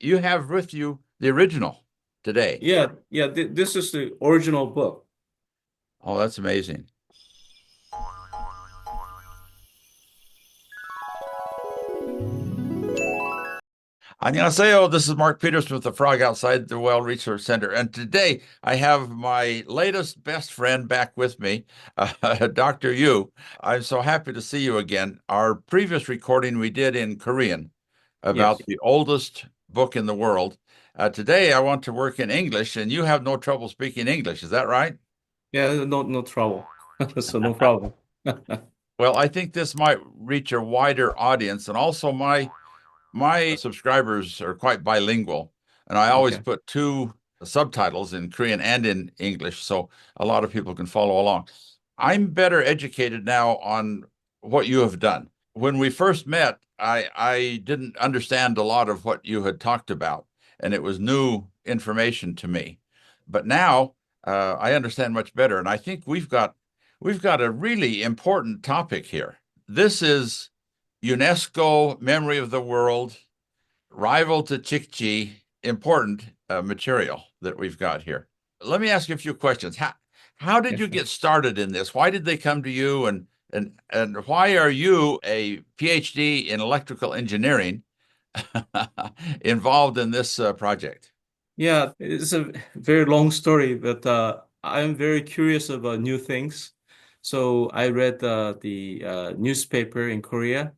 you have with you the original today. Yeah, this is the original book. Oh, that's amazing. Annyeonghaseyo, this is Mark Peterson with the Frog Outside the Well Research Center. And today I have my latest best friend back with me, Dr. Yoo. I'm so happy to see you again. Our previous recording we did in Korean about Yes. the oldest book in the world. Today I want to work in English, and you have no trouble speaking English. Is that right? Yeah, no trouble. So no problem. Well, I think this might reach a wider audience, and also my subscribers are quite bilingual, and I always Okay. put two subtitles in Korean and in English, so a lot of people can follow along. I'm better educated now on what you have done. When we first met, I didn't understand a lot of what you had talked about, and it was new information to me. But now I understand much better, and I think we've got a really important topic here. This is UNESCO Memory of the World, rival to Jikji, important material that we've got here. Let me ask you a few questions. How Yeah, did you sure. get started in this? Why did they come to you, and why are you a PhD in electrical engineering involved in this project? Yeah, it's a very long story, but I'm very curious about new things. So I read the newspaper in Korea,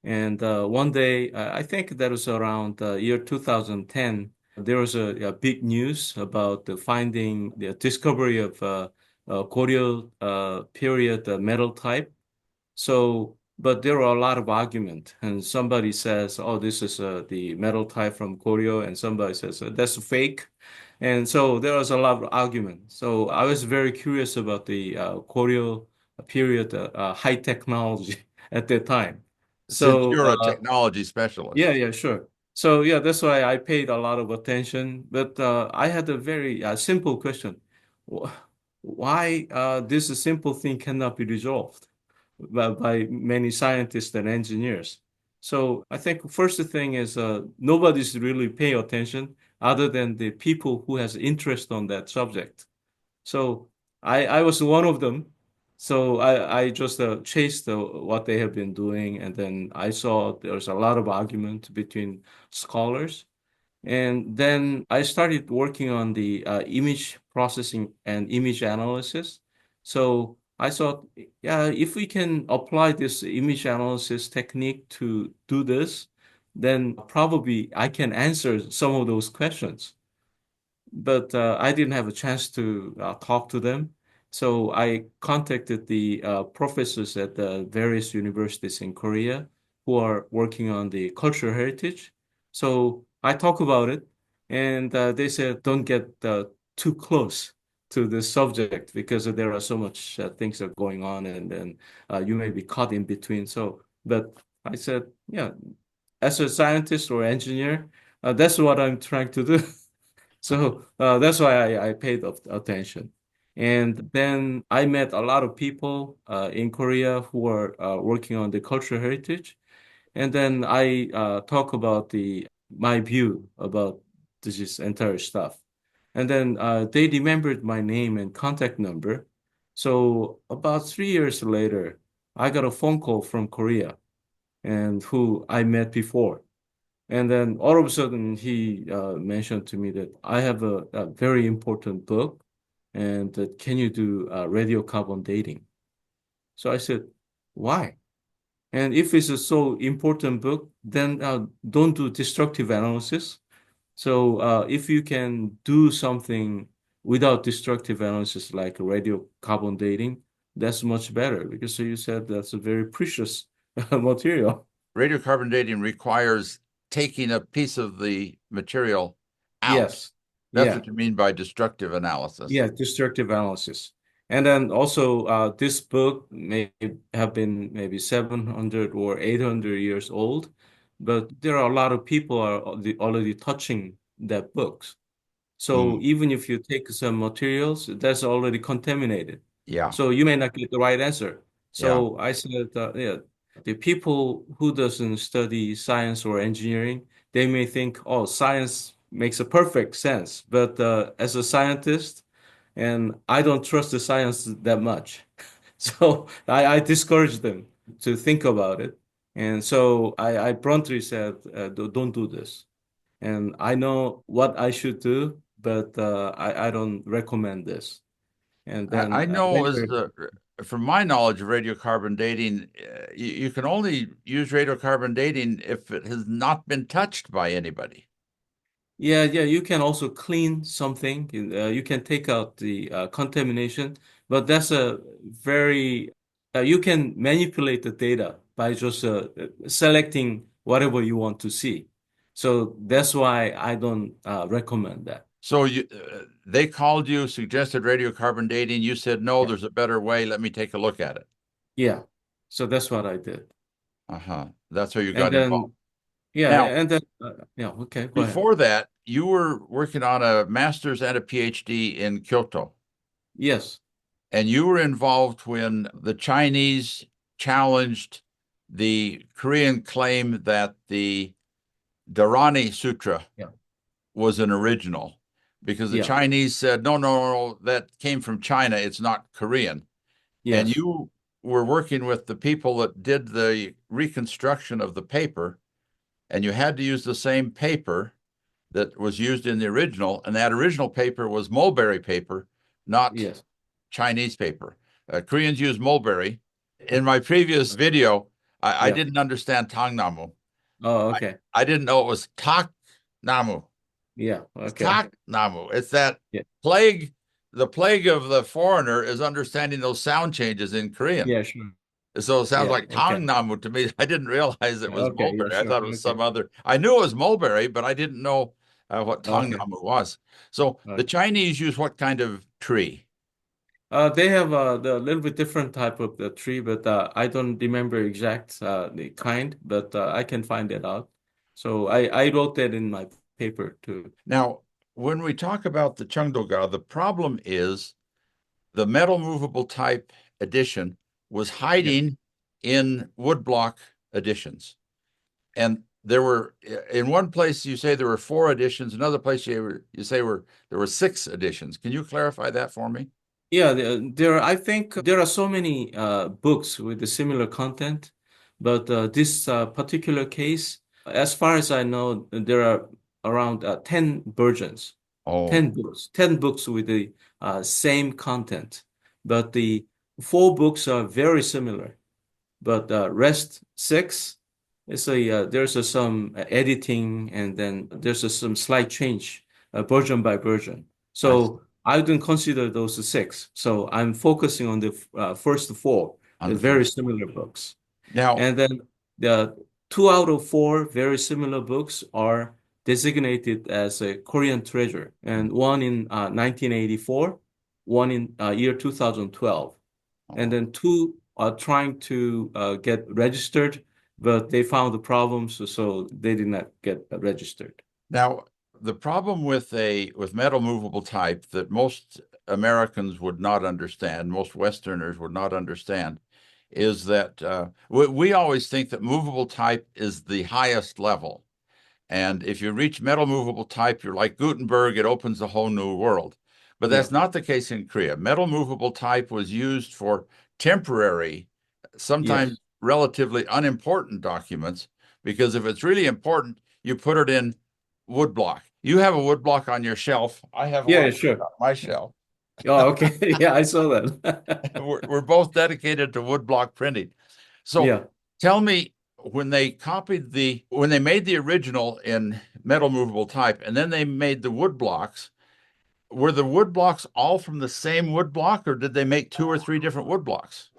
and one day, I think that was around year 2010, there was a big news about the finding, the discovery of Goryeo period metal type. So, but there are a lot of argument, and somebody says, "Oh, this is the metal type from Koryo," and somebody says that's fake, and so there was a lot of argument. So I was very curious about the Koryo period high technology at that time. Since So you're a technology yeah, specialist. yeah, sure. So yeah, that's why I paid a lot of attention. But I had a very simple question: Wh- Why this simple thing cannot be resolved by many scientists and engineers? So I think first thing is nobody's really paying attention other than the people who has interest on that subject. So I was one of them. So I just chased what they have been doing, and then I saw there's a lot of argument between scholars. And then I started working on the image processing and image analysis. So I thought, yeah, if we can apply this image analysis technique to do this, then probably I can answer some of those questions. But I didn't have a chance to talk to them. So I contacted the professors at the various universities in Korea who are working on the cultural heritage. So I talk about it, and they said, don't get too close to this subject because there are so much things are going on, and then you may be caught in between. So, but I said, yeah, as a scientist or engineer, that's what I'm trying to do. So that's why I paid attention. And then I met a lot of people in Korea who are working on the cultural heritage. And then I talk about the my view about this entire stuff. And then they remembered my name and contact number. So about 3 years later, I got a phone call from Korea and who I met before. And then all of a sudden, he mentioned to me that I have a very important book, and that can you do radiocarbon dating? So I said, why? And if it's a so important book, then don't do destructive analysis. So if you can do something without destructive analysis, like radiocarbon dating, that's much better because you said that's a very precious material. Radiocarbon dating requires taking a piece of the material out. Yes. That's Yeah. what you mean by destructive analysis. Yeah, destructive analysis. And then also, this book may have been maybe 700 or 800 years old, but there are a lot of people are already touching that books. So Mm, even if you take some materials, that's already contaminated. yeah, So you may not get the right answer. yeah. So I said, yeah, the people who doesn't study science or engineering, they may think, oh, science makes a perfect sense. But as a scientist, and I don't trust the science that much. So I discourage them to think about it. And so I bluntly said, don't do this. And I know what I should do, but I don't recommend this. And I then know as later, the from my knowledge of radiocarbon dating, you can only use radiocarbon dating if it has not been touched by anybody. yeah, you can also clean something. You can take out the contamination, but that's a very, you can manipulate the data by just selecting whatever you want to see. So that's why I don't recommend that. So they called you, suggested radiocarbon dating. You said, no, Yeah. there's a better way. Let me take a look at it. Yeah. So that's what I did. Uh-huh. That's how you And got involved. then, yeah, Now, and then, yeah, okay, go ahead. before that, you were working on a master's and a PhD in Kyoto, Yes, and you were involved when the Chinese challenged the Korean claim that the Dharani Sutra yeah, was an original because the yeah, Chinese said, no, no, no, that came from China. It's not Korean. And yes, you were working with the people that did the reconstruction of the paper, and you had to use the same paper that was used in the original, and that original paper was mulberry paper, not yes. Chinese paper. Koreans use mulberry. In my previous video, I Yeah. didn't understand tangnamu. Oh, I, okay. I didn't know it was tak namu. Yeah, It's okay. tak namu. It's that Yeah, plague. The plague of the foreigner is understanding those sound changes in Korean. yeah, sure. So it sounds Yeah, like okay. tangnamu to me. I didn't realize it was Okay, yeah, mulberry. I sure. thought it was some Okay. other. I knew it was mulberry, but I didn't know what Okay. tangnamu was. So the Okay. Chinese use what kind of tree? They have the little bit different type of the tree, but I don't remember exact the kind, but I can find it out. So I wrote that in my paper too. Now, when we talk about the Jeungdo-ga, the problem is the metal movable type edition was Yeah. hiding in woodblock editions. And there were in one place you say there were four editions, another place you say there were six editions. Can you clarify that for me? Yeah, I think there are so many books with the similar content, but this particular case, as far as I know, there are around 10 versions, Oh, 10 books with the same content, but the four books are very similar. But rest six is there's some editing and then there's some slight change version by version. I see. So I don't consider those six. So I'm focusing on the first four, On the the very first. similar books. Now, And then the two out of four very similar books are designated as a Korean treasure, and one in 1984, one in year 2012, and oh, then two are trying to get registered, but they found the problems, so they did not get registered. now the problem with metal movable type that most Americans would not understand, most Westerners would not understand, is that we always think that movable type is the highest level. And if you reach metal movable type, you're like Gutenberg, it opens a whole new world. But Yeah. that's not the case in Korea. Metal movable type was used for temporary, sometimes Yes. relatively unimportant documents, because if it's really important, you put it in woodblock. You have a woodblock on your shelf. I have one Yeah, sure. on my shelf. Oh, okay. Yeah, I saw that. We're both dedicated to woodblock printing. So Yeah. tell me, when they made the original in metal movable type and then they made the wood blocks, were the wood blocks all from the same wood block or did they make two or three different wood blocks?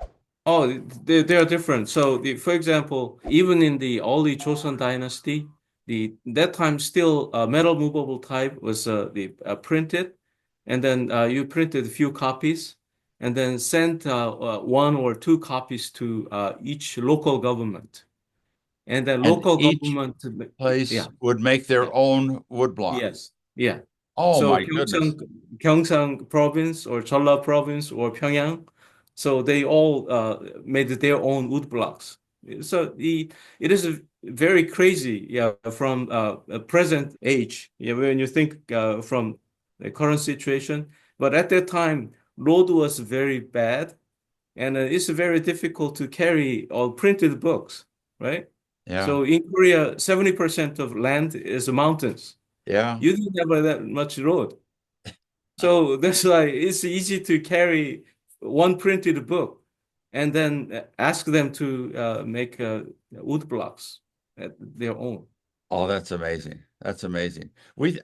Oh, they are different. So, for example, even in the early Joseon dynasty, that time still metal movable type was printed, and then you printed a few copies, and then sent one or two copies to each local government, and then And local each government, yeah, place would make their yeah, own wood block. yes, yeah. Oh So my goodness. Gyeongsang province or Jeolla province or Pyongyang, so they all made their own wood blocks. So it is very crazy, yeah, from a present age, yeah, when you think from the current situation. But at that time, road was very bad, and it's very difficult to carry all printed books, right? Yeah. So in Korea, 70% of land is mountains. Yeah. You don't have that much road. So that's why it's easy to carry one printed book and then ask them to make wood blocks at their own. Oh, that's amazing. That's amazing.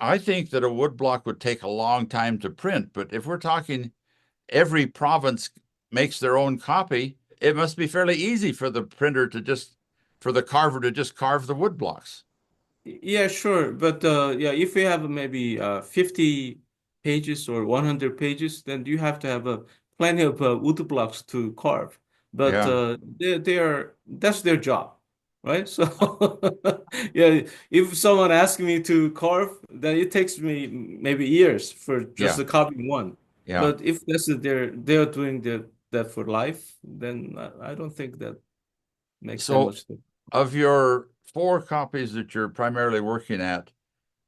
I think that a wood block would take a long time to print, but if we're talking every province makes their own copy, it must be fairly easy for the printer to just, for the carver to just carve the wood blocks. Yeah, sure. But yeah, if you have maybe 50 pages or 100 pages, then you have to have plenty of wood blocks to carve. But Yeah. they are that's their job, right? So yeah, if someone asks me to carve, then it takes me maybe years for just Yeah. the copying one. Yeah. But if that's they're doing that for life, then I don't think that makes that So much difference. of your four copies that you're primarily working at,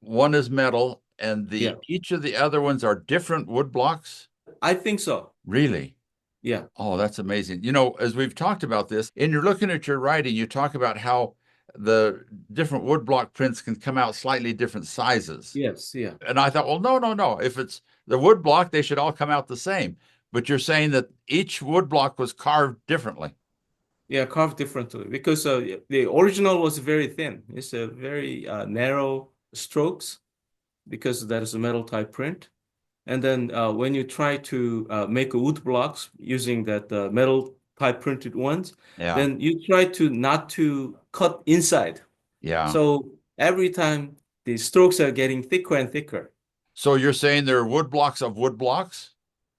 one is metal and Yeah, the each of the other ones are different wood blocks? I think so. Really? Yeah. Oh, that's amazing. You know, as we've talked about this, and you're looking at your writing, you talk about how the different woodblock prints can come out slightly different sizes. Yes, yeah. And I thought, well, no, no, no. If it's the woodblock, they should all come out the same. But you're saying that each woodblock was carved differently. Yeah, carved differently because the original was very thin. It's a very narrow strokes because that is a metal type print. And then when you try to make a wood blocks using that metal type printed ones, Yeah. then you try to not to cut inside. Yeah. So every time the strokes are getting thicker and thicker. So you're saying there are woodblocks of woodblocks?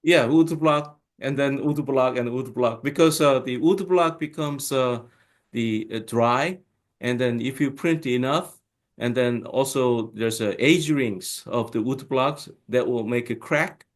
Yeah, wood block and then wood block and wood block because the wood block becomes the dry, and then if you print enough, and then also there's age rings of the wood blocks that will make a crack,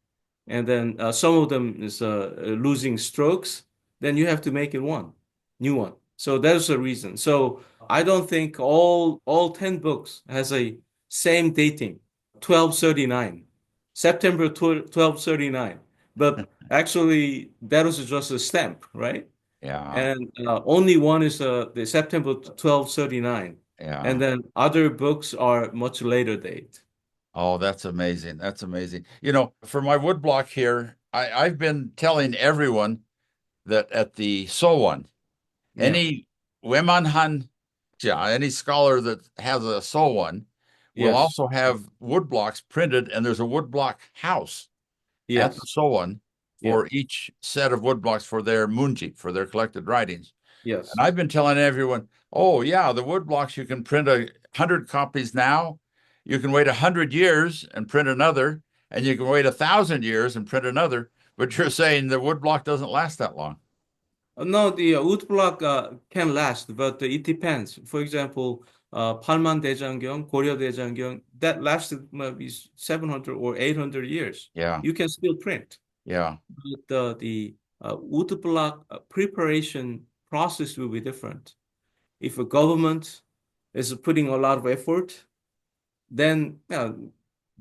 and then some of them is losing strokes, then you have to make it one new one. So that's the reason. So I don't think all 10 books has a same dating, 1239, September 1239. But actually that was just a stamp, right? Yeah. And only one is the September 1239. And Yeah. then other books are much later date. Oh, that's amazing. That's amazing. You know, for my woodblock here, I've been telling everyone that at the so one, Yeah. any Wemanhan, yeah, any scholar that has a so one will Yes. also have woodblocks printed, and there's a woodblock house at the Yes. so one Yeah. for each set of woodblocks for their munji, for their collected writings. And Yes. I've been telling everyone, oh yeah, the woodblocks, you can print 100 copies now. You can wait 100 years and print another, and you can wait 1,000 years and print another. But you're saying the woodblock doesn't last that long. No, the wood block can last, but it depends. For example, 팔만 대장경, 고려 대장경, that lasted maybe 700 or 800 years. Yeah, You can still print. yeah. But the wood block preparation process will be different. If a government is putting a lot of effort, then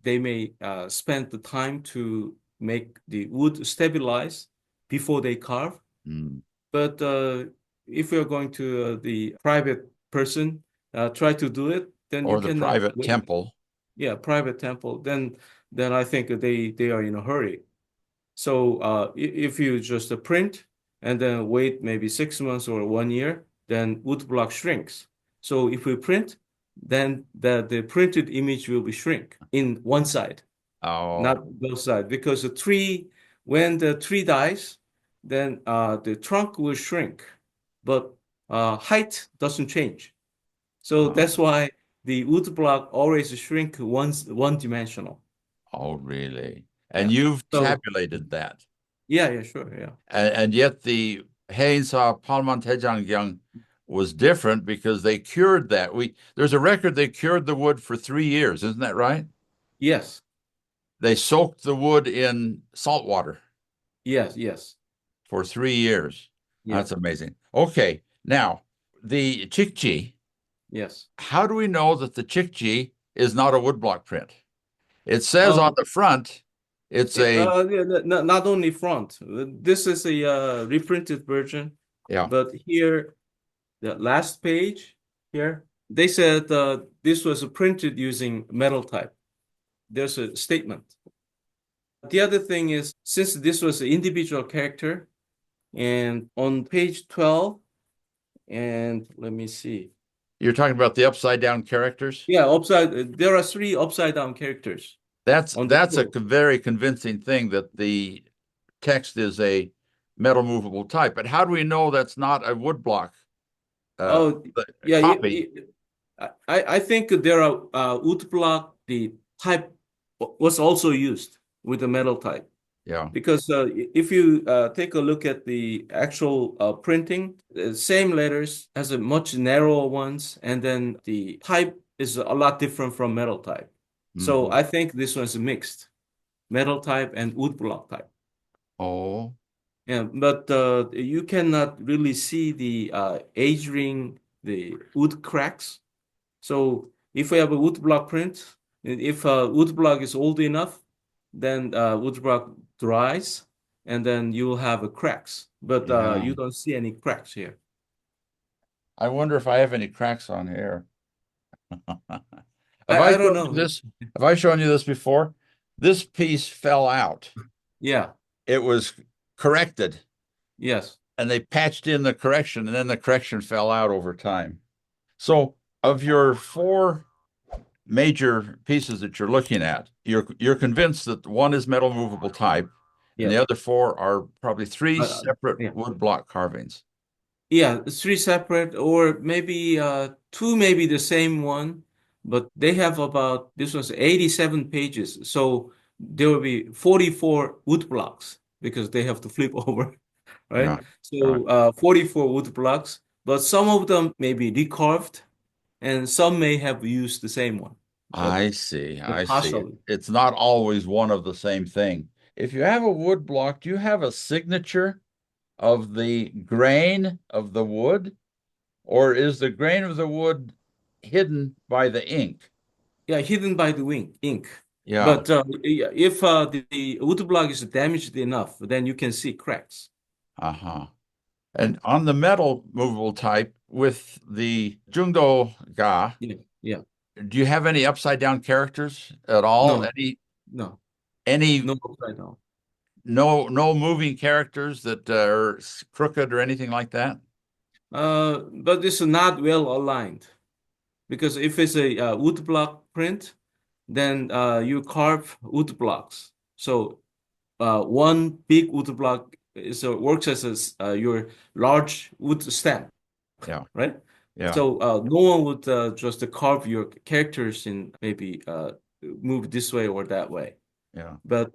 they may spend the time to make the wood stabilize before they carve. Mm. But if you're going to the private person, try to do it, then you Or the cannot private wait. temple. Yeah, private temple. Then I think they are in a hurry. So if you just print and then wait maybe 6 months or 1 year, then wood block shrinks. So if we print, then the printed image will be shrink in one side, Oh, not both sides, because the tree, when the tree dies, then the trunk will shrink, but height doesn't change. So oh, that's why the wood block always shrink one dimensional. oh, really? And Yeah. you've So tabulated that. yeah, yeah, sure, yeah. And yet the Hainsa Palmantejanggyang was different because they cured that. There's a record they cured the wood for 3 years, isn't that right? Yes, They soaked the wood in salt water yes, yes, for 3 years. yeah. That's amazing. Okay, now the Jikji, Yes. how do we know that the Jikji is not a woodblock print? It says on Oh, the front, it's a, yeah, not only front. This is a reprinted version, yeah, but here, the last page here, they said this was printed using metal type. There's a statement. The other thing is, since this was an individual character, and on page 12, and let me see. you're talking about the upside down characters. Yeah, there are three upside down characters on the That's a scroll. very convincing thing that the text is a metal movable type. But how do we know that's not a woodblock uh, Oh, yeah, copy? I think there are Woodblock, the type was also used with the metal type. Yeah. Because if you take a look at the actual printing, the same letters has a much narrower ones, and then the type is a lot different from metal type. So Hmm. I think this one's mixed, metal type and woodblock type. Oh, Yeah, but you cannot really see the age ring, the wood cracks. So if we have a woodblock print, if woodblock is old enough, then woodblock dries, and then you will have a cracks. But yeah. you don't see any cracks here. I wonder if I have any cracks on here. Have I I don't shown you know. this? Have I shown you this before? This piece fell out. Yeah. It was corrected Yes. and they patched in the correction, and then the correction fell out over time. So, of your four major pieces that you're looking at, you're convinced that one is metal movable type, and the Yes. other four are probably three separate Yeah. woodblock carvings. Yeah, three separate, or maybe two, maybe the same one, but they have about, this was 87 pages. So there will be 44 wood blocks because they have to flip over, right? Yeah, right. So 44 wood blocks, but some of them may be recarved and some may have used the same one, but I see. I see. partially. It's not always one of the same thing. If you have a wood block, do you have a signature of the grain of the wood, or is the grain of the wood hidden by the ink? Yeah, hidden by the ink. Yeah. But yeah, if the wood block is damaged enough, then you can see cracks. Uh-huh. And on the metal movable type with the Jeungdo-ga, Yeah, yeah. do you have any upside down characters at all? No, no, Any no upside down. no moving characters that are crooked or anything like that? But it's not well aligned because if it's a wood block print, then you carve wood blocks. So one big wood block works as your large wood stamp, Yeah, right? yeah, So no one would just carve your characters in maybe move this way or that way. yeah, But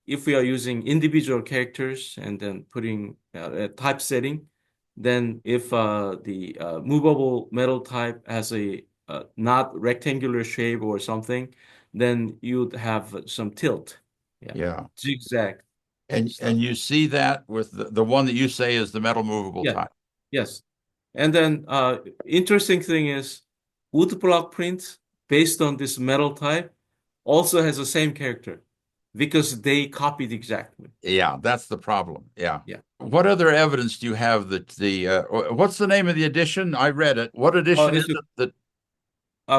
if we are using individual characters and then putting a typesetting, then if the movable metal type has a not rectangular shape or something, then you'd have some tilt. Yeah. yeah. Zigzag And stuff. you see that with the one that you say is the metal movable Yeah. type. Yes. And then interesting thing is woodblock print based on this metal type also has the same character because they copied exactly. Yeah, that's the problem. Yeah. Yeah. What other evidence do you have that what's the name of the edition? I read it. What edition is It's a it that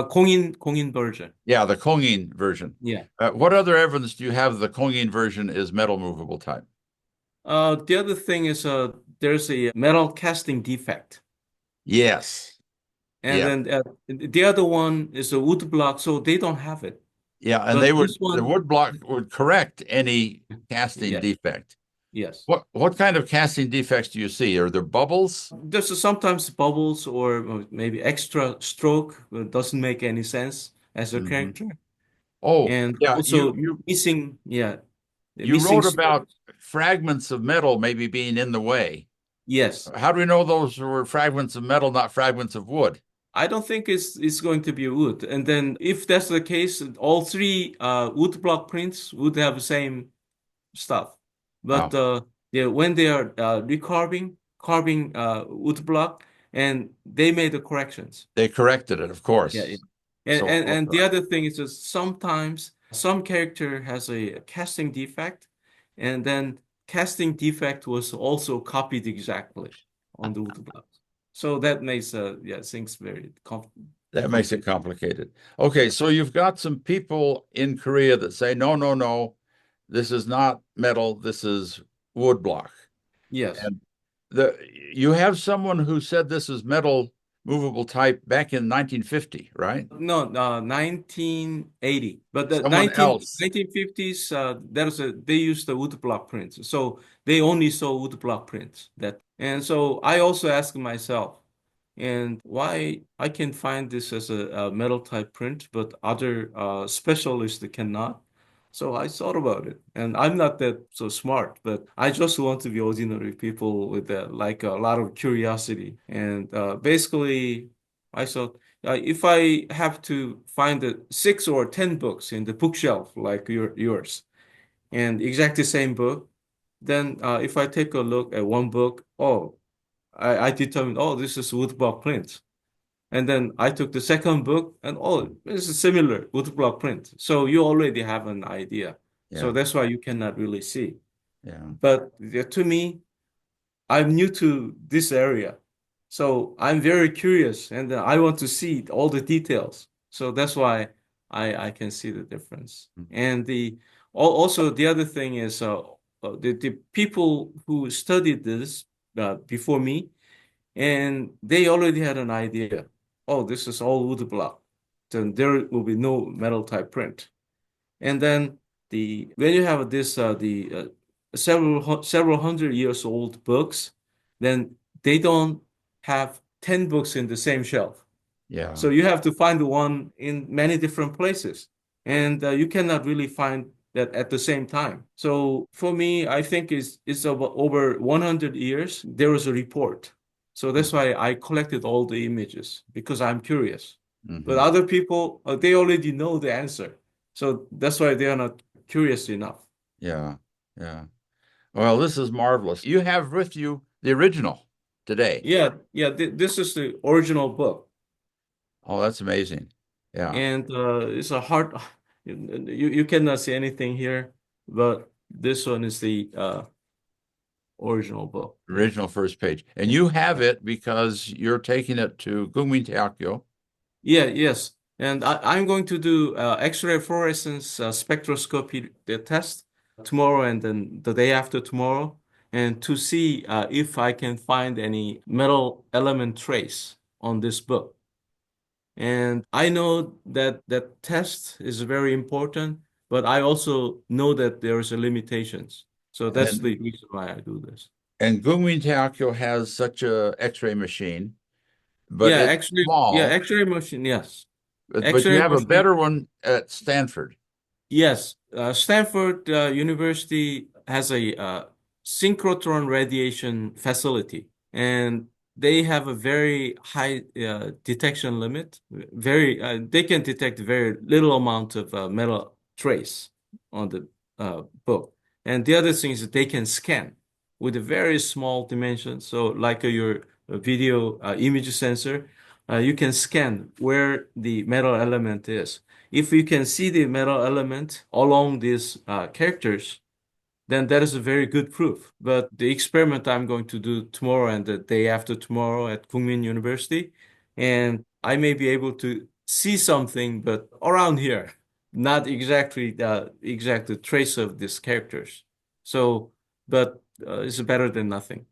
공인 version. yeah, the Kongin version. Yeah. What other evidence do you have the Kongin version is metal movable type? The other thing is there's a metal casting defect. Yes. And Yeah. then the other one is a wood block, so they don't have it. Yeah, and But they would this the one, woodblock would correct any casting yeah, defect. yes. What kind of casting defects do you see? Are there bubbles? There's sometimes bubbles or maybe extra stroke doesn't make any sense as a Hmm. character. Oh, And yeah, also missing, yeah, you missing wrote about strokes. fragments of metal maybe being in the way. Yes. How do we know those were fragments of metal, not fragments of wood? I don't think it's going to be wood. And then if that's the case, all three wood block prints would have the same stuff. Oh, But yeah, when they are recarving, carving wood block, and they made the corrections. They corrected it, of Yeah, yeah. course. And, So it and looked and the right. other thing is that sometimes some character has a casting defect, and then casting defect was also copied exactly on the Woodblock. So that makes yeah, things very That makes it complicated. complicated. Okay, Yeah. so you've got some people in Korea that say, no, no, no, this is not metal, this is woodblock. Yes. And you have someone who said this is metal movable type back in 1950, right? No, 1980. But the Someone else. 1950s, they used the woodblock prints. So they only saw woodblock prints. And so I also asked myself, and why I can find this as a metal type print, but other specialists cannot. So I thought about it, and I'm not that so smart, but I just want to be ordinary people with like a lot of curiosity. And basically, I thought if I have to find the 6 or 10 books in the bookshelf like yours, and exactly same book, then if I take a look at one book, oh, I determined, oh, this is woodblock print. And then I took the second book and oh, this is similar woodblock print. So you already have an idea. So Yeah, that's why you cannot really see. yeah. But to me, I'm new to this area. So I'm very curious and I want to see all the details. So that's why I can see the difference. And also the other thing is the people who studied this before me, and they already had an idea. Oh, this is all wood block. Then there will be no metal type print. And then when you have this the several hundred years old books, then they don't have 10 books in the same shelf. Yeah. So you have to find the one in many different places. And you cannot really find that at the same time. So for me, I think it's over 100 years, there was a report. So that's why I collected all the images because I'm curious. But Mm-hmm. other people, they already know the answer. So that's why they are not curious enough. Yeah, yeah. Well, this is marvelous. You have with you the original today. Yeah, yeah, this is the original book. Oh, that's amazing. Yeah. And it's a hard, you cannot see anything here, but this one is the original book. Yeah. Original first page. And you have it because you're taking it to Gungmin Teakyo. Yeah, yes. And I'm going to do X-ray fluorescence spectroscopy test tomorrow and then the day after tomorrow, and to see if I can find any metal element trace on this book. And I know that that test is very important, but I also know that there is a limitations. So that's And the reason why I do this. and Gungmin Teakyo has such a X-ray machine, but Yeah, it's actually, yeah, small. X-ray machine, yes. But you X-ray have a machine. better one at Stanford. Yes, Stanford University has a synchrotron radiation facility, and they have a very high detection limit. They can detect very little amount of metal trace on the book. And the other thing is that they can scan with a very small dimension. So, like your video image sensor, you can scan where the metal element is. If you can see the metal element along these characters, then that is a very good proof. But the experiment I'm going to do tomorrow and the day after tomorrow at Kookmin University, and I may be able to see something, but around here, not exactly the exact trace of these characters. So, but it's better than nothing.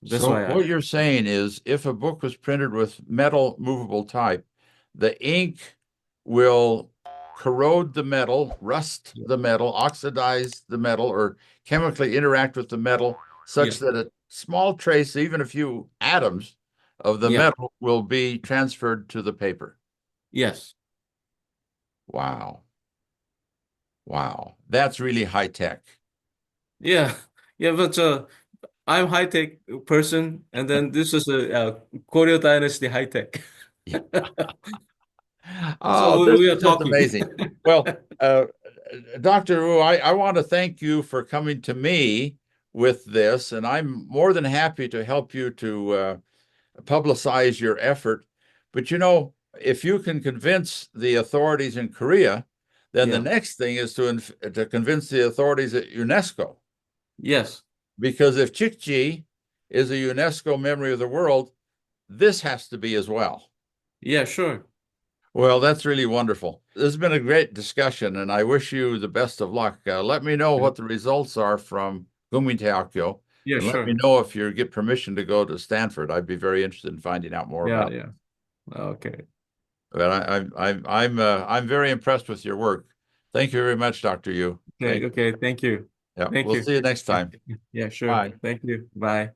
That's So why I, what you're saying is if a book was printed with metal movable type, the ink will corrode the metal, rust yeah, the metal, oxidize the metal, or chemically interact with the metal yeah, such that a small trace, even a few atoms of the yeah, metal will be transferred to the paper. yes, Wow. Wow. That's really high tech. yeah, yeah. But I'm high tech person, and then this is a Koryo Dynasty high tech. Oh, So this we are is just talking. amazing. Well, Dr. Wu, I want to thank you for coming to me with this, and I'm more than happy to help you to publicize your effort. But you know, if you can convince the authorities in Korea, then the Yeah. next thing is to convince the authorities at UNESCO. Yes. Because if Jikji is a UNESCO memory of the world, this has to be as well. Yeah, sure. Well, that's really wonderful. This has been a great discussion, and I wish you the best of luck. Let me know Yeah, what the results are from Guminteakyo, yeah, and let me sure. know if you get permission to go to Stanford. I'd be very interested in finding out more Yeah, about it. yeah. Okay. But I'm very impressed with your work. Thank you very much, Dr. Yu. Okay, Thank you. okay. Thank you. Yeah, Thank we'll you. see you next time. Yeah, sure. Bye. Thank you. Bye.